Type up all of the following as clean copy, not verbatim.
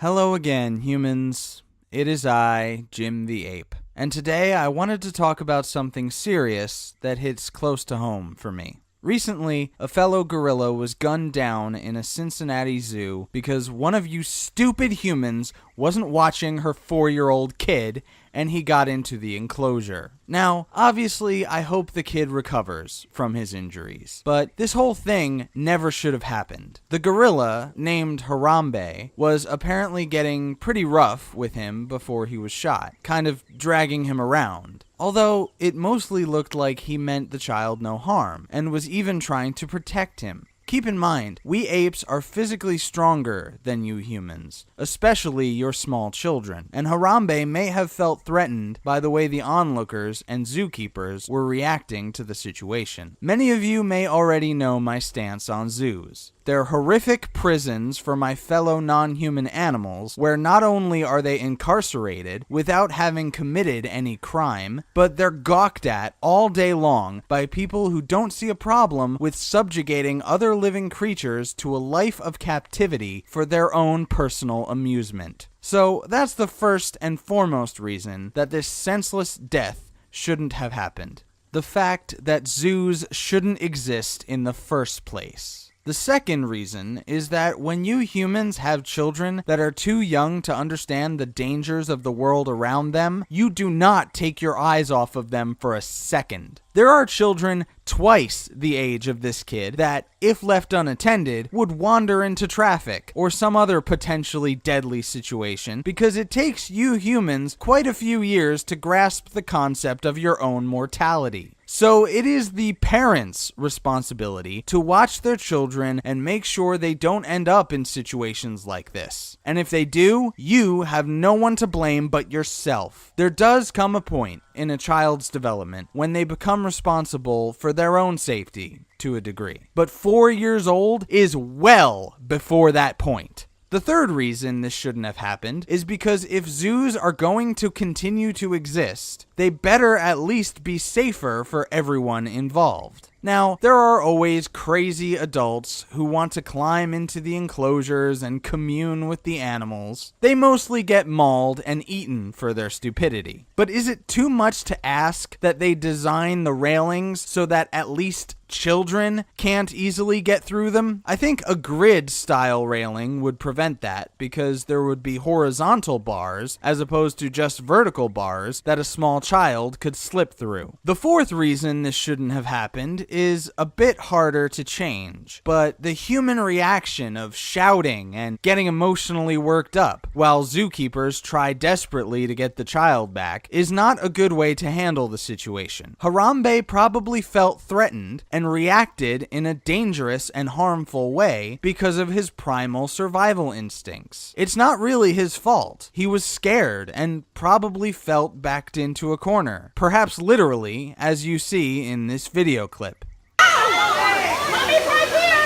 Hello again, humans. It is I, Jim the Ape. And today I wanted to talk about something serious that hits close to home for me. Recently, a fellow gorilla was gunned down in a Cincinnati zoo because one of you stupid humans wasn't watching her 4-year-old kid and he got into the enclosure. Now, obviously, I hope the kid recovers from his injuries, but this whole thing never should have happened. The gorilla, named Harambe, was apparently getting pretty rough with him before he was shot, kind of dragging him around. Although, it mostly looked like he meant the child no harm, and was even trying to protect him. Keep in mind, we apes are physically stronger than you humans, especially your small children, and Harambe may have felt threatened by the way the onlookers and zookeepers were reacting to the situation. Many of you may already know my stance on zoos. They're horrific prisons for my fellow non-human animals, where not only are they incarcerated without having committed any crime, but they're gawked at all day long by people who don't see a problem with subjugating other living creatures to a life of captivity for their own personal amusement. So that's the first and foremost reason that this senseless death shouldn't have happened. The fact that zoos shouldn't exist in the first place. The second reason is that when you humans have children that are too young to understand the dangers of the world around them, you do not take your eyes off of them for a second. There are children twice the age of this kid that, if left unattended, would wander into traffic or some other potentially deadly situation because it takes you humans quite a few years to grasp the concept of your own mortality. So it is the parents' responsibility to watch their children and make sure they don't end up in situations like this. And if they do, you have no one to blame but yourself. There does come a point in a child's development when they become responsible for their own safety to a degree. But 4 years old is well before that point. The third reason this shouldn't have happened is because if zoos are going to continue to exist, they better at least be safer for everyone involved. Now, there are always crazy adults who want to climb into the enclosures and commune with the animals. They mostly get mauled and eaten for their stupidity. But is it too much to ask that they design the railings so that at least children can't easily get through them? I think a grid-style railing would prevent that because there would be horizontal bars as opposed to just vertical bars that a small child could slip through. The fourth reason this shouldn't have happened is a bit harder to change, but the human reaction of shouting and getting emotionally worked up while zookeepers try desperately to get the child back is not a good way to handle the situation. Harambe probably felt threatened and reacted in a dangerous and harmful way because of his primal survival instincts. It's not really his fault. He was scared and probably felt backed into a corner, perhaps literally, as you see in this video clip. Mommy's right here!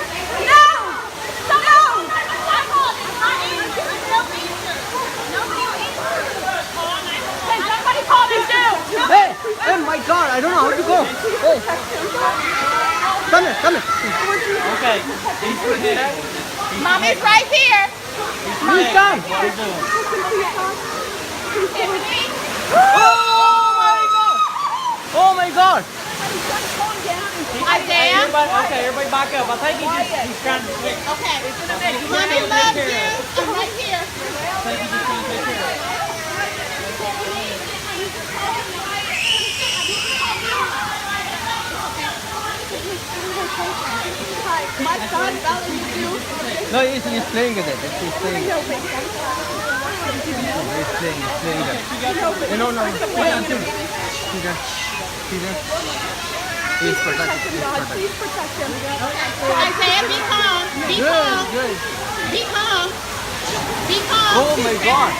No! No! Hey, somebody call me too! Hey! Oh my God! I don't know how to go! Hey! Come here! Okay. Mommy's right here! Please come! Oh my God! Isaiah? Everybody back up. I think he's trying to switch. Okay. Mommy loves you. I'm right here. I think he's just trying to take care of it. My son values you. No, he's playing with it. He's playing. He's playing it. No. Please protect him. Isaiah, be calm. Be calm. Good. Be calm. Be calm. Oh my God.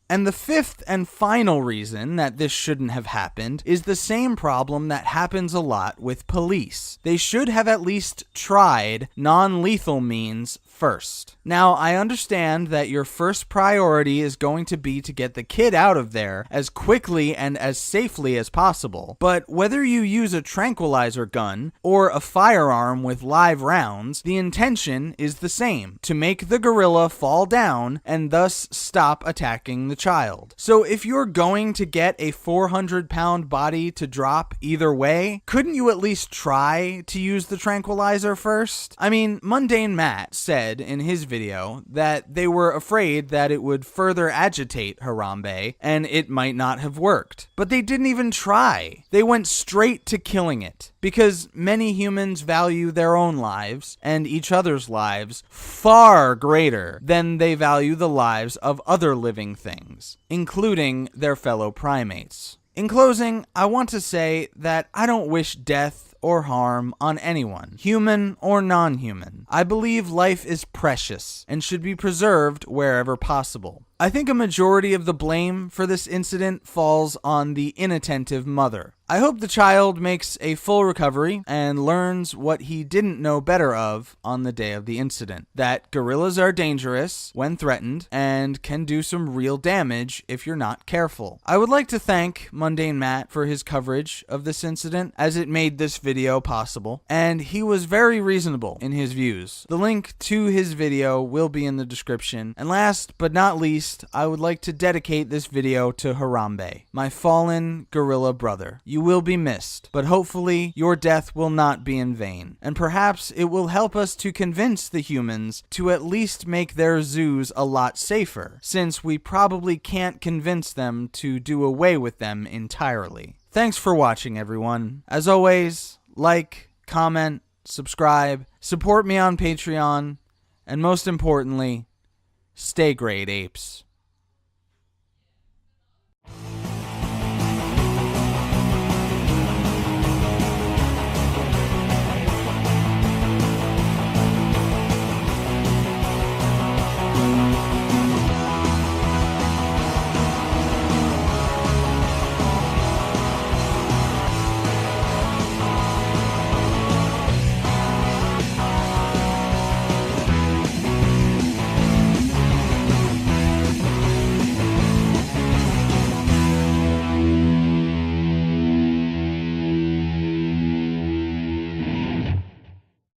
And the fifth and final reason that this shouldn't have happened is the same problem that happens a lot with police. They should have at least tried non-lethal means first. Now, I understand that your first priority is going to be to get the kid out of there as quickly and as safely as possible, but whether you use a tranquilizer gun or a firearm with live rounds, the intention is the same: to make the gorilla fall down and thus stop attacking the child. So if you're going to get a 400-pound body to drop either way, couldn't you at least try to use the tranquilizer first? I mean, Mundane Matt said in his video that they were afraid that it would further agitate Harambe and it might not have worked. But they didn't even try. They went straight to killing it, because many humans value their own lives and each other's lives far greater than they value the lives of other living things, including their fellow primates. In closing, I want to say that I don't wish death or harm on anyone, human or non-human. I believe life is precious and should be preserved wherever possible. I think a majority of the blame for this incident falls on the inattentive mother. I hope the child makes a full recovery and learns what he didn't know better of on the day of the incident: that gorillas are dangerous when threatened and can do some real damage if you're not careful. I would like to thank Mundane Matt for his coverage of this incident, as it made this video possible, and he was very reasonable in his views. The link to his video will be in the description. And last but not least, I would like to dedicate this video to Harambe, my fallen gorilla brother. You will be missed, but hopefully your death will not be in vain, and perhaps it will help us to convince the humans to at least make their zoos a lot safer, since we probably can't convince them to do away with them entirely. Thanks for watching, everyone. As always, like, comment, subscribe, support me on Patreon, and most importantly, stay great, apes.